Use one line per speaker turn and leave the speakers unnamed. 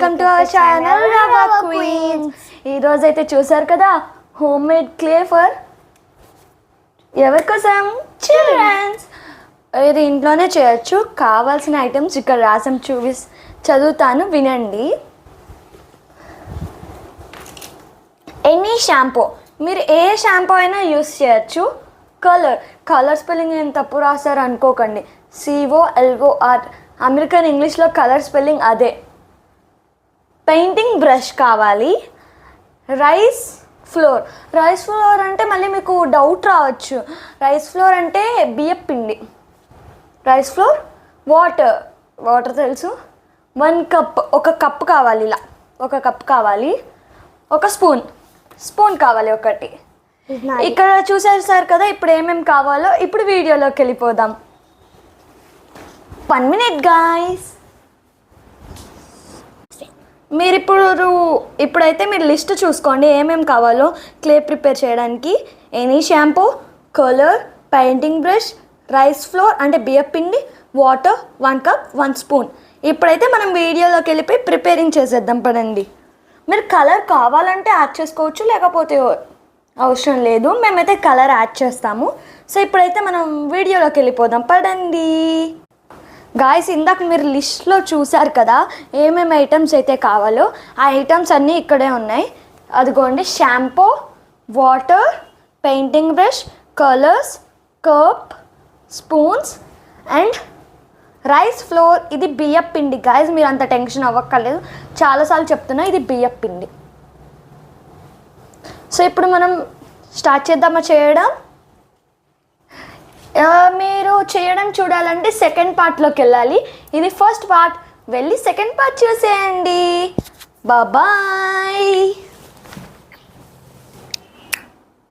Welcome to our channel Rava queens. ఈరోజు అయితే చూసారు కదా, హోమ్ మేడ్ క్లే ఫర్ ఎవరి కోసం? చిల్డ్రన్స్. ఇది ఇంట్లోనే చేయొచ్చు. కావాల్సిన ఐటమ్స్ ఇక్కడ రాసం చదువుతాను, వినండి. ఎనీ షాంపూ, మీరు ఏ షాంపూ అయినా యూస్ చేయొచ్చు. కలర్ స్పెల్లింగ్ ఏం తప్పు రాస్తారు అనుకోకండి. COLOR, అమెరికన్ ఇంగ్లీష్లో కలర్ స్పెల్లింగ్ అదే. పెయింటింగ్ బ్రష్ కావాలి. రైస్ ఫ్లోర్ అంటే మళ్ళీ మీకు డౌట్ రావచ్చు. రైస్ ఫ్లోర్ అంటే బియ్యం పిండి. Rice flour. వాటర్ తెలుసు. 1 కప్, ఒక కప్ కావాలి. ఇలా ఒక కప్ కావాలి. ఒక స్పూన్ కావాలి ఒకటి. ఇక్కడ చూసేసారు కదా, ఇప్పుడు ఏమేమి కావాలో ఇప్పుడు వీడియోలోకి వెళ్ళిపోదాం. 1 minute గాయ్స్. మీరు ఇప్పుడైతే మీరు లిస్ట్ చూసుకోండి ఏమేమి కావాలో క్లే ప్రిపేర్ చేయడానికి. Any shampoo, colour, painting brush, rice flour అంటే బియ్యం పిండి, వాటర్, 1 కప్, 1 స్పూన్. ఇప్పుడైతే మనం వీడియోలోకి వెళ్ళిపోయి ప్రిపేరింగ్ చేసేద్దాం పడండి. మీరు కలర్ కావాలంటే యాడ్ చేసుకోవచ్చు, లేకపోతే అవసరం లేదు. మేమైతే కలర్ యాడ్ చేస్తాము. సో ఇప్పుడైతే మనం వీడియోలోకి వెళ్ళిపోదాం పడండి. గాయస్, ఇందాక మీరు లిస్ట్లో చూసారు కదా ఏమేమి ఐటమ్స్ అయితే కావాలో. ఆ ఐటమ్స్ అన్నీ ఇక్కడే ఉన్నాయి. అదిగోండి, shampoo, water, painting brush, colours, cup, spoons and rice flour. ఇది బియ్యం పిండి గాయస్, మీరు అంత టెన్షన్ అవ్వక్కర్లేదు. చాలాసార్లు చెప్తున్నా, ఇది బియ్యం పిండి. సో ఇప్పుడు మనం స్టార్ట్ చేద్దామా చేయడం. మీరు చేయడం చూడాలంటే సెకండ్ పార్ట్లోకి వెళ్ళాలి. ఇది ఫస్ట్ పార్ట్, వెళ్ళి సెకండ్ పార్ట్ చూసేయండి. బాయ్.